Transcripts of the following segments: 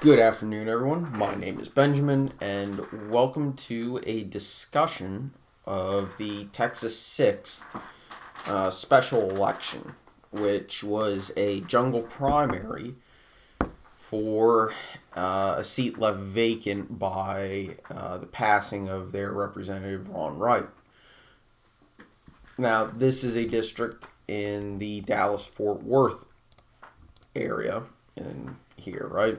Good afternoon, everyone. My name is Benjamin, and welcome to a discussion of the Texas 6th special election, which was a jungle primary for a seat left vacant by the passing of their representative, Ron Wright. Now, this is a district in the Dallas-Fort Worth area in here, right?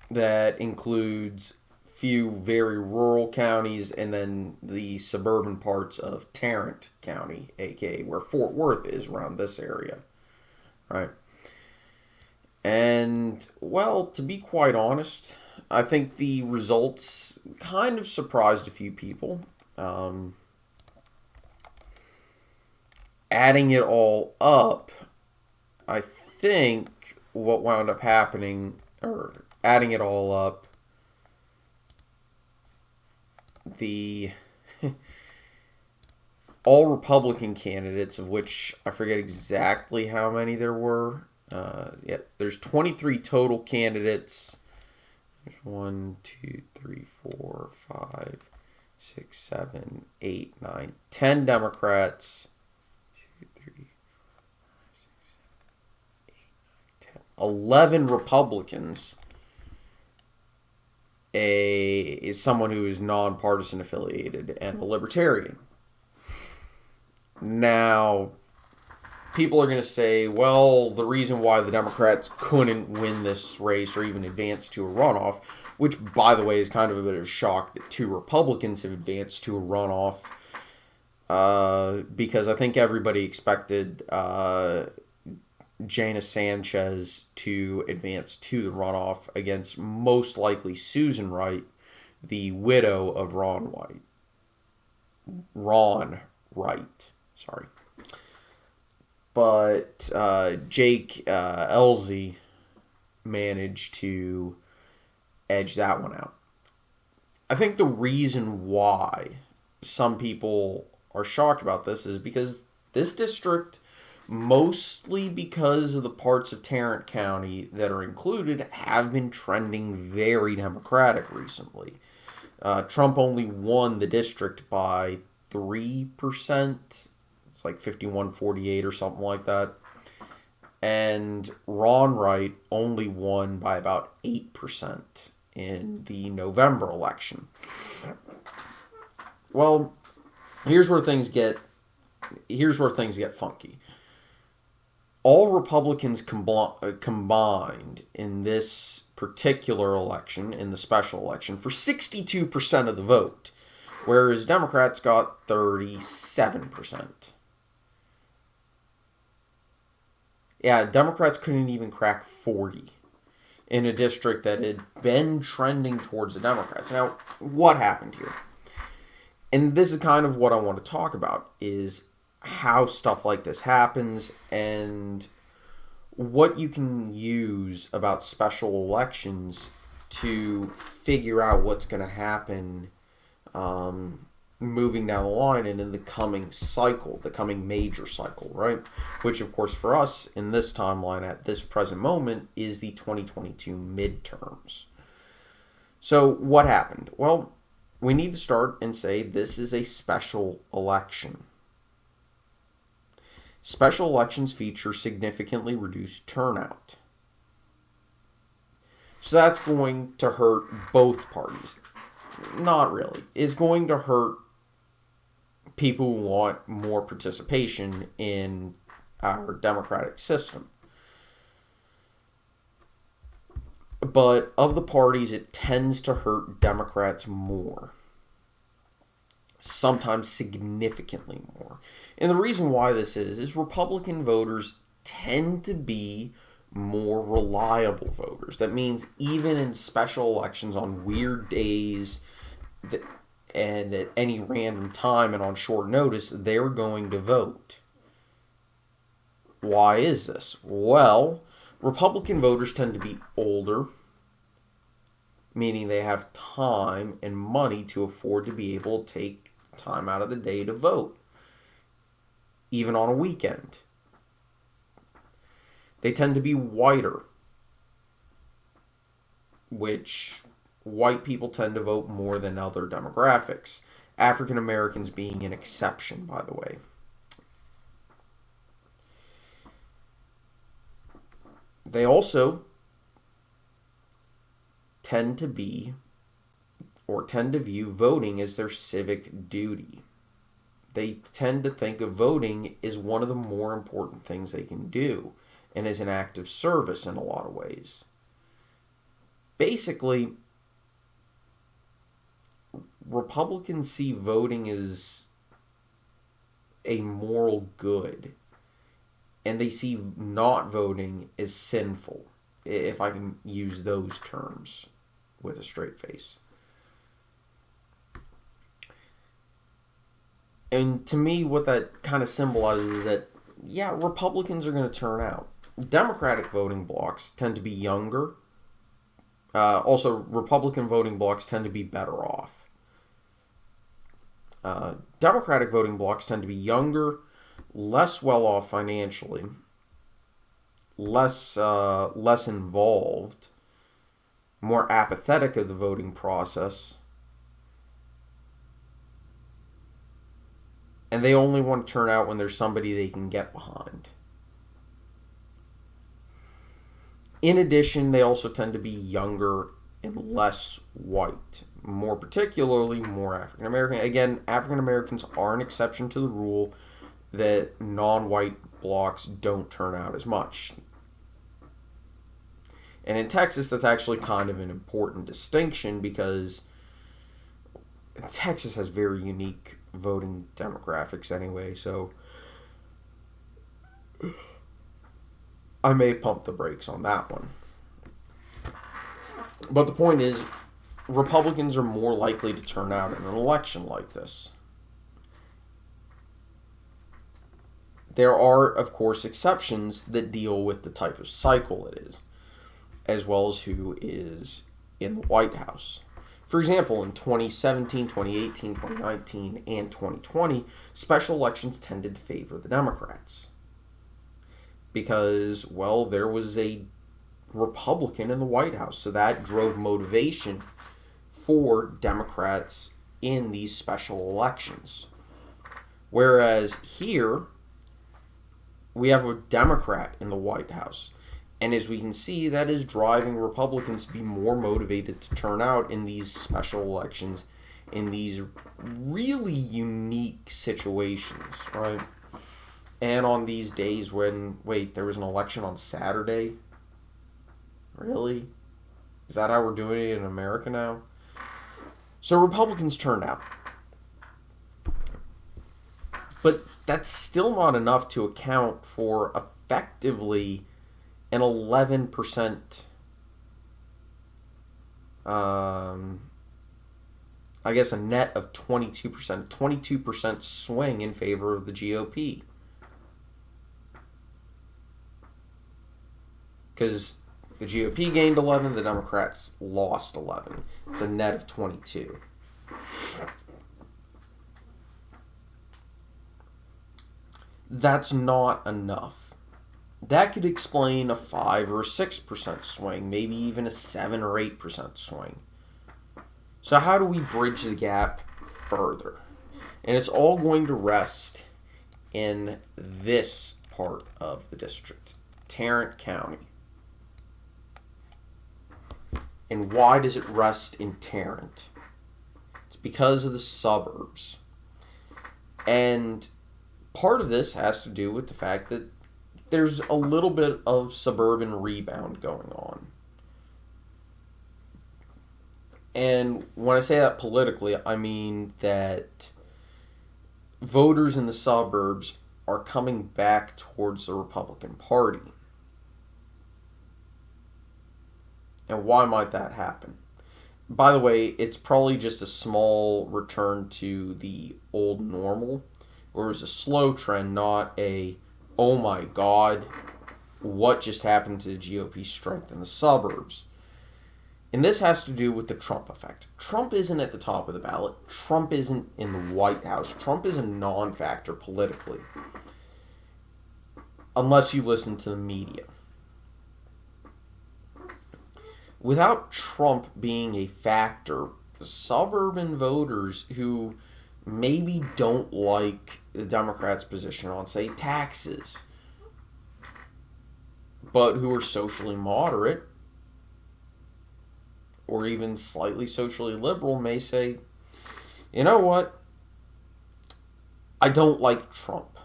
That includes few very rural counties and then the suburban parts of Tarrant County, aka where Fort Worth is, around this area, right? And, well, to be quite honest, I think the results kind of surprised a few people. Adding it all up, I think what wound up happening, or adding it all up, the all Republican candidates, of which I forget exactly how many there were. There's 23 total candidates. There's 1, 2, 3, 4, 5, 6, 7, 8, 9, 10 Democrats. 2, 3, 5, 6, 7, 8, 9, 10. 11 Republicans. Is someone who is nonpartisan affiliated and a libertarian. Now, people are going to say, well, the reason why the Democrats couldn't win this race or even advance to a runoff, which, by the way, is kind of a bit of a shock that two Republicans have advanced to a runoff, because I think everybody expected Jana Sanchez to advance to the runoff against most likely Susan Wright, the widow of Ron Wright. Sorry. But Jake Elzy managed to edge that one out. I think the reason why some people are shocked about this is because this district, mostly because of the parts of Tarrant County that are included, have been trending very Democratic recently. Trump only won the district by 3%. It's like 51-48 or something like that. And Ron Wright only won by about 8% in the November election. Well, here's where things get funky. All Republicans combined in this particular election, in the special election, for 62% of the vote, whereas Democrats got 37%. Yeah, Democrats couldn't even crack 40 in a district that had been trending towards the Democrats. Now, what happened here? And this is kind of what I want to talk about, is how stuff like this happens and what you can use about special elections to figure out what's going to happen moving down the line and in the coming cycle, the coming major cycle, right? Which, of course, for us in this timeline at this present moment is the 2022 midterms. So what happened? Well, we need to start and say this is a special election. Special elections feature significantly reduced turnout. So that's going to hurt both parties. Not really. It's going to hurt people who want more participation in our democratic system. But of the parties, it tends to hurt Democrats more. Sometimes significantly more. And the reason why this is Republican voters tend to be more reliable voters. That means even in special elections on weird days and at any random time and on short notice, they're going to vote. Why is this? Well, Republican voters tend to be older, meaning they have time and money to afford to be able to take time out of the day to vote, even on a weekend. They tend to be whiter. which white people tend to vote more than other demographics. African Americans being an exception, by the way. They also tend to view voting as their civic duty. They tend to think of voting as one of the more important things they can do and as an act of service in a lot of ways. Basically, Republicans see voting as a moral good, and they see not voting as sinful, if I can use those terms with a straight face. And to me, what that kind of symbolizes is that, yeah, Republicans are going to turn out. Democratic voting blocs tend to be younger. Also, Republican voting blocs tend to be better off. Democratic voting blocs tend to be younger, less well off financially, less involved, more apathetic of the voting process, and they only want to turn out when there's somebody they can get behind. In addition, they also tend to be younger and less white, more particularly more African American. Again, African Americans are an exception to the rule that non-white blocs don't turn out as much. And in Texas, that's actually kind of an important distinction because Texas has very unique voting demographics anyway, so I may pump the brakes on that one. But the point is, Republicans are more likely to turn out in an election like this. There are, of course, exceptions that deal with the type of cycle it is, as well as who is in the White House. For example, in 2017, 2018, 2019, and 2020, special elections tended to favor the Democrats. Because, well, there was a Republican in the White House, so that drove motivation for Democrats in these special elections. Whereas here, we have a Democrat in the White House. And as we can see, that is driving Republicans to be more motivated to turn out in these special elections, in these really unique situations, right? And on these days when, wait, there was an election on Saturday? Really? Is that how we're doing it in America now? So Republicans turned out. But that's still not enough to account for effectively an 11%, I guess a net of 22% swing in favor of the GOP. Because the GOP gained 11, the Democrats lost 11. It's a net of 22. That's not enough. That could explain a 5 or a 6% swing, maybe even a 7 or 8% swing. So how do we bridge the gap further? And it's all going to rest in this part of the district, Tarrant County. And why does it rest in Tarrant? It's because of the suburbs. And part of this has to do with the fact that there's a little bit of suburban rebound going on. And when I say that politically, I mean that voters in the suburbs are coming back towards the Republican Party. And why might that happen? By the way, it's probably just a small return to the old normal, where it was a slow trend, not a, oh my God, what just happened to the GOP strength in the suburbs? And this has to do with the Trump effect. Trump isn't at the top of the ballot. Trump isn't in the White House. Trump is a non-factor politically, unless you listen to the media. Without Trump being a factor, suburban voters who maybe don't like the Democrats' position on, say, taxes, but who are socially moderate or even slightly socially liberal may say, you know what? I don't like Trump,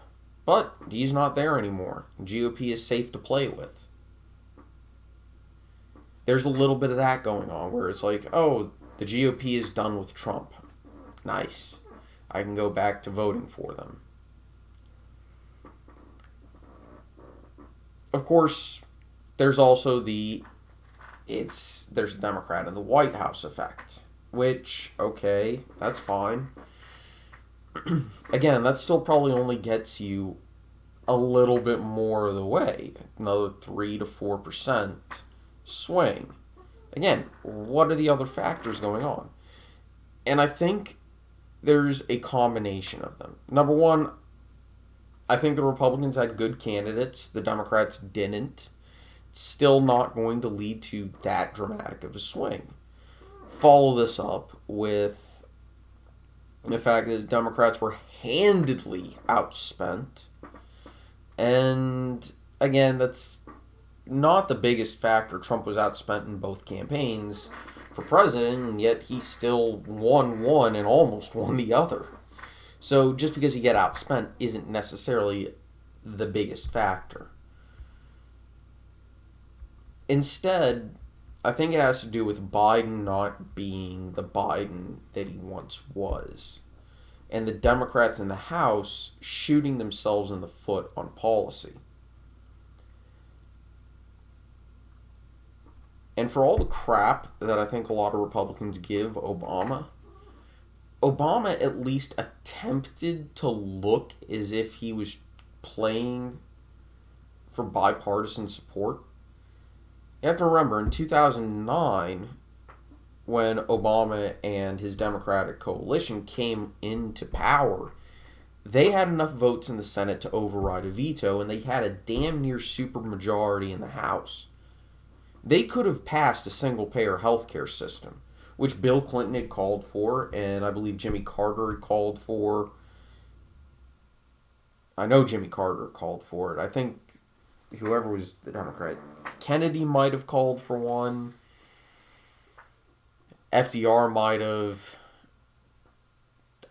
but he's not there anymore. GOP is safe to play with. There's a little bit of that going on where it's like, oh, the GOP is done with Trump. Nice. I can go back to voting for them. Of course, there's also there's a Democrat in the White House effect, which, okay, that's fine. Again, that still probably only gets you a little bit more of the way, another 3 to 4% swing. Again, what are the other factors going on? And I think there's a combination of them. Number one, I think the Republicans had good candidates. The Democrats didn't. Still not going to lead to that dramatic of a swing. Follow this up with the fact that the Democrats were handedly outspent. And again, that's not the biggest factor. Trump was outspent in both campaigns for president, and yet he still won one and almost won the other. So just because you get outspent isn't necessarily the biggest factor. Instead, I think it has to do with Biden not being the Biden that he once was, and the Democrats in the House shooting themselves in the foot on policy. And for all the crap that I think a lot of Republicans give Obama at least attempted to look as if he was playing for bipartisan support. You have to remember, in 2009, when Obama and his Democratic coalition came into power, they had enough votes in the Senate to override a veto, and they had a damn near supermajority in the House. They could have passed a single-payer healthcare system, which Bill Clinton had called for, and I believe Jimmy Carter had called for. I know Jimmy Carter called for it. I think whoever was the Democrat, Kennedy might have called for one. FDR might have.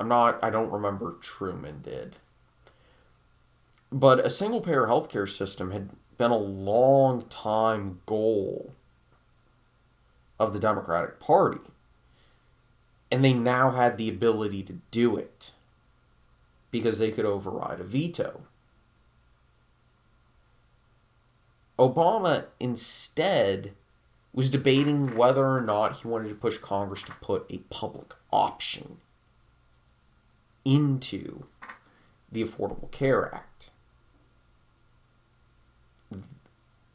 I don't remember if Truman did. But a single-payer healthcare system had been a long time goal of the Democratic Party. And they now had the ability to do it because they could override a veto. Obama instead was debating whether or not he wanted to push Congress to put a public option into the Affordable Care Act.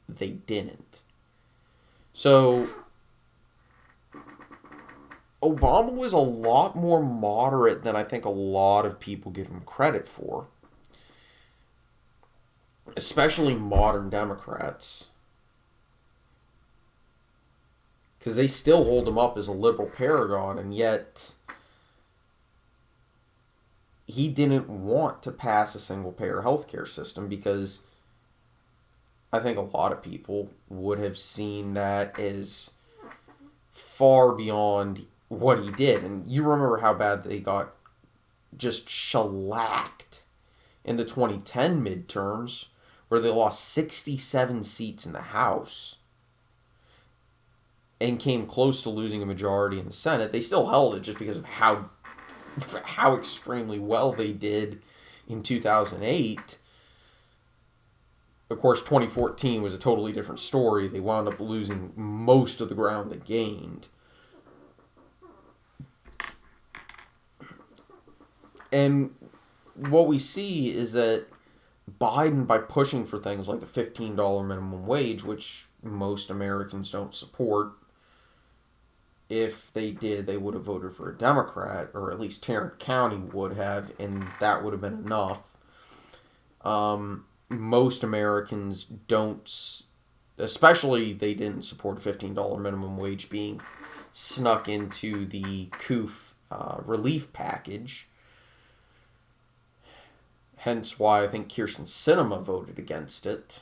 They didn't. So Obama was a lot more moderate than I think a lot of people give him credit for. Especially modern Democrats. Because they still hold him up as a liberal paragon, and yet he didn't want to pass a single-payer healthcare system because I think a lot of people would have seen that as far beyond what he did. And you remember how bad they got just shellacked in the 2010 midterms, where they lost 67 seats in the House and came close to losing a majority in the Senate. They still held it just because of how extremely well they did in 2008. Of course, 2014 was a totally different story. They wound up losing most of the ground they gained. And what we see is that Biden, by pushing for things like a $15 minimum wage, which most Americans don't support, if they did, they would have voted for a Democrat, or at least Tarrant County would have, and that would have been enough. Most Americans don't Especially they didn't support a $15 minimum wage being snuck into the COOF relief package. Hence why I think Kyrsten Sinema voted against it.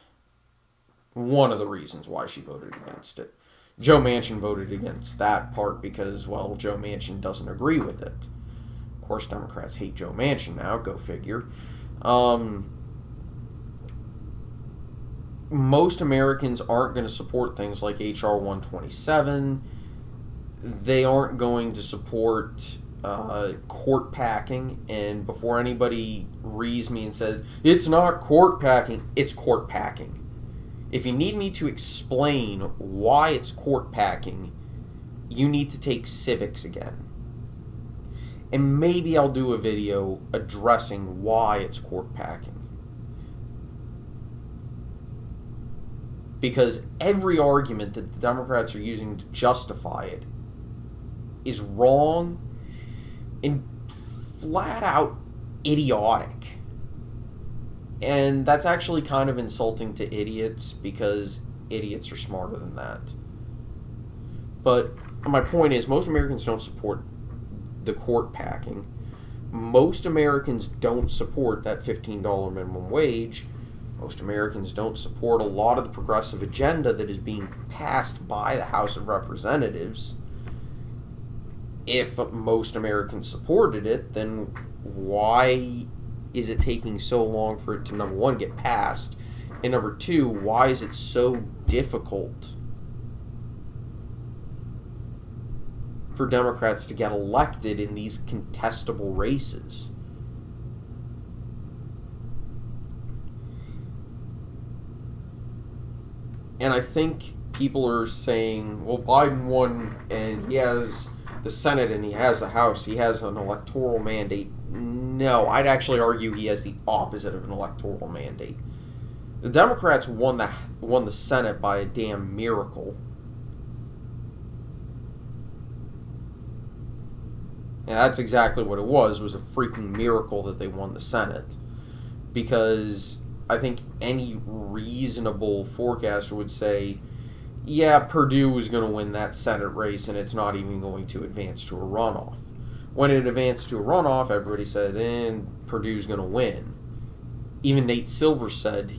One of the reasons why she voted against it. Joe Manchin voted against that part because, well, Joe Manchin doesn't agree with it. Of course, Democrats hate Joe Manchin now, go figure. Most Americans aren't going to support things like H.R. 127. They aren't going to support court packing. And before anybody reads me and says, it's not court packing, it's court packing. If you need me to explain why it's court packing, you need to take civics again. And maybe I'll do a video addressing why it's court packing. Because every argument that the Democrats are using to justify it is wrong and flat out idiotic. And that's actually kind of insulting to idiots because idiots are smarter than that. But my point is, most Americans don't support the court packing. Most Americans don't support that $15 minimum wage. Most Americans don't support a lot of the progressive agenda that is being passed by the House of Representatives. If most Americans supported it, then why is it taking so long for it to, number one, get passed? And number two, why is it so difficult for Democrats to get elected in these contestable races? And I think people are saying, well, Biden won and he has the Senate and he has the House, he has an electoral mandate. No, I'd actually argue he has the opposite of an electoral mandate. The Democrats won the Senate by a damn miracle. And that's exactly what it was a freaking miracle that they won the Senate. Because I think any reasonable forecaster would say, yeah, Purdue is going to win that Senate race and it's not even going to advance to a runoff. When it advanced to a runoff, everybody said, Purdue's going to win. Even Nate Silver said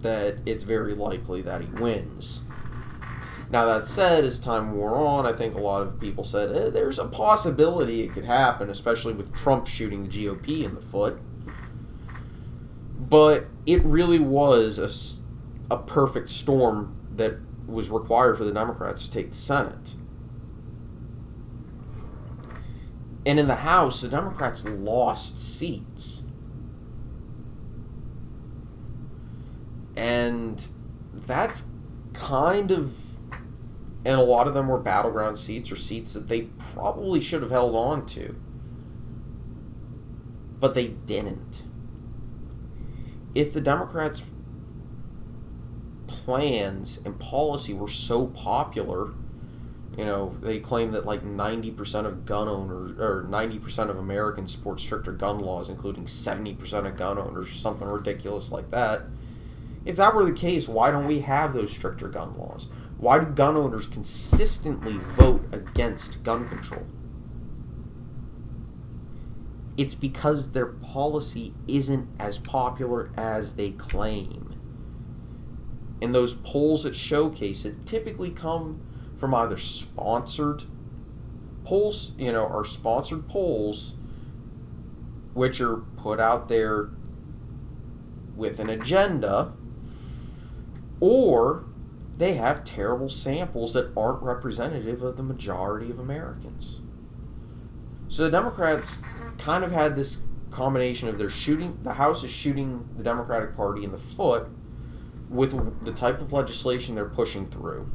that it's very likely that he wins. Now, that said, as time wore on, I think a lot of people said, there's a possibility it could happen, especially with Trump shooting the GOP in the foot. But it really was a perfect storm that was required for the Democrats to take the Senate. And in the House, the Democrats lost seats. And that's kind of, and a lot of them were battleground seats or seats that they probably should have held on to. But they didn't. If the Democrats' plans and policy were so popular, they claim that like 90% of gun owners, or 90% of Americans support stricter gun laws, including 70% of gun owners, or something ridiculous like that. If that were the case, why don't we have those stricter gun laws? Why do gun owners consistently vote against gun control? It's because their policy isn't as popular as they claim. And those polls that showcase it typically come from either sponsored polls, or sponsored polls, which are put out there with an agenda, or they have terrible samples that aren't representative of the majority of Americans. So the Democrats kind of had this combination of the House is shooting the Democratic Party in the foot with the type of legislation they're pushing through.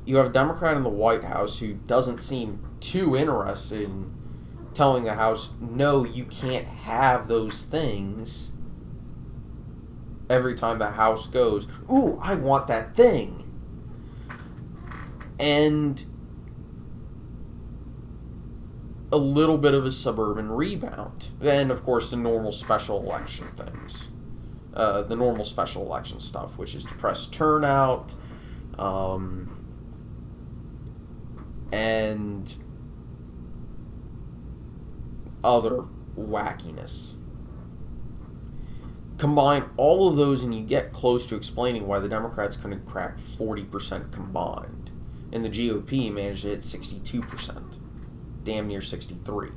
You have a Democrat in the White House who doesn't seem too interested in telling the House, no, you can't have those things. Every time the House goes, ooh, I want that thing. And a little bit of a suburban rebound. And, of course, the normal special election things. the normal special election stuff, which is depressed turnout, and other wackiness. Combine all of those and you get close to explaining why the Democrats couldn't crack 40% combined. And the GOP managed to hit 62%. Damn near 63%.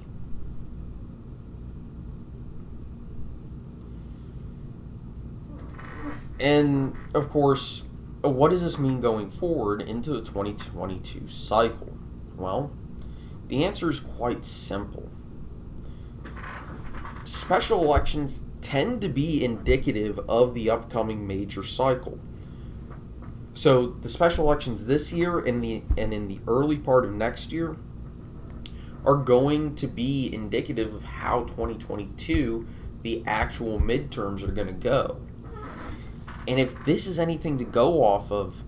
And, of course, what does this mean going forward into the 2022 cycle? Well, the answer is quite simple. Special elections tend to be indicative of the upcoming major cycle. So the special elections this year and in the early part of next year are going to be indicative of how 2022, the actual midterms, are going to go. And if this is anything to go off of,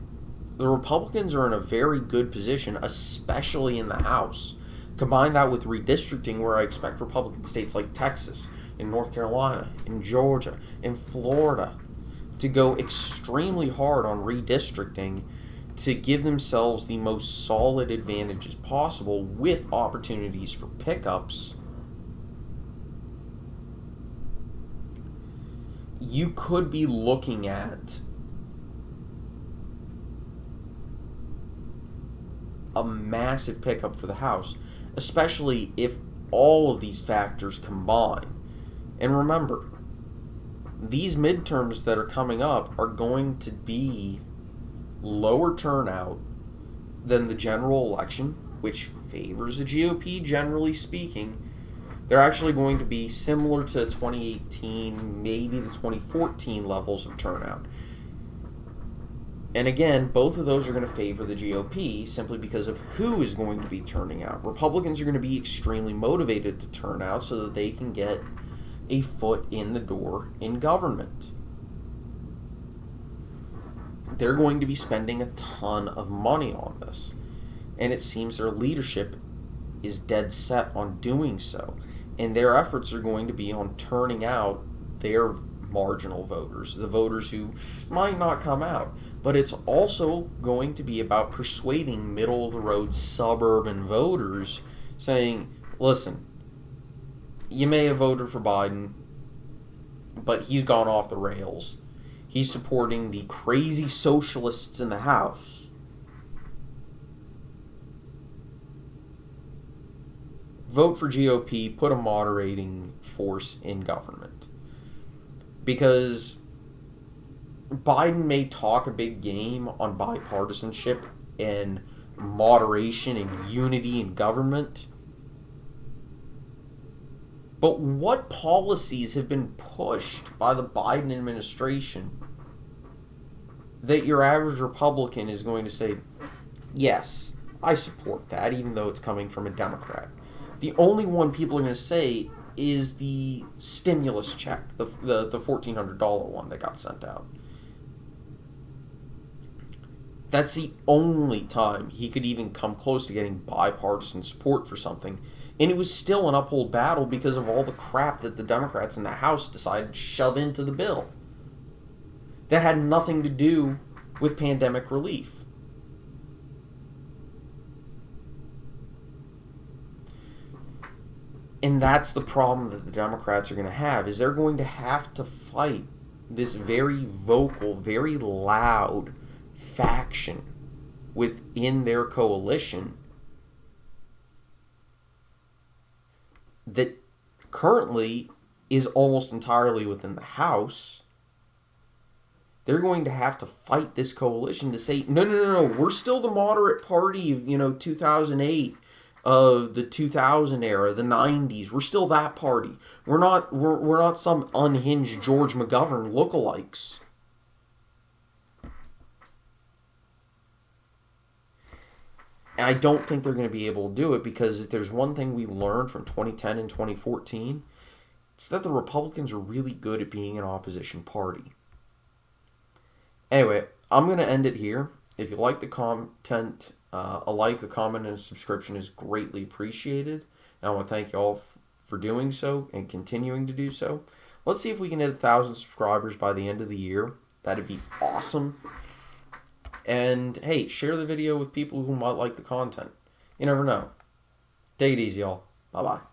the Republicans are in a very good position, especially in the House. Combine that with redistricting, where I expect Republican states like Texas, in North Carolina, in Georgia, in Florida, to go extremely hard on redistricting to give themselves the most solid advantages possible with opportunities for pickups. You could be looking at a massive pickup for the House, especially if all of these factors combine. And remember, these midterms that are coming up are going to be lower turnout than the general election, which favors the GOP generally speaking. They're actually going to be similar to 2018, maybe the 2014 levels of turnout. And again, both of those are going to favor the GOP simply because of who is going to be turning out. Republicans are going to be extremely motivated to turn out so that they can get a foot in the door in government. They're going to be spending a ton of money on this. And it seems their leadership is dead set on doing so. And their efforts are going to be on turning out their marginal voters, the voters who might not come out. But it's also going to be about persuading middle-of-the-road suburban voters, saying, listen, you may have voted for Biden, but he's gone off the rails. He's supporting the crazy socialists in the House. Vote for GOP, put a moderating force in government. Because Biden may talk a big game on bipartisanship and moderation and unity in government, but what policies have been pushed by the Biden administration that your average Republican is going to say, yes, I support that, even though it's coming from a Democrat? The only one people are going to say is the stimulus check, the $1,400 one that got sent out. That's the only time he could even come close to getting bipartisan support for something. And it was still an uphill battle because of all the crap that the Democrats in the House decided to shove into the bill that had nothing to do with pandemic relief. And that's the problem that the Democrats are going to have, is they're going to have to fight this very vocal, very loud faction within their coalition that currently is almost entirely within the House. They're going to have to fight this coalition to say, no, we're still the moderate party of, 2008, of the 2000 era, the 90s. We're still that party. We're not some unhinged George McGovern lookalikes. And I don't think they're going to be able to do it, because if there's one thing we learned from 2010 and 2014, it's that the Republicans are really good at being an opposition party. Anyway, I'm going to end it here. If you like the content, a like, a comment, and a subscription is greatly appreciated. And I want to thank you all for doing so and continuing to do so. Let's see if we can hit 1,000 subscribers by the end of the year. That'd be awesome. And hey, share the video with people who might like the content. You never know. Take it easy, y'all. Bye-bye.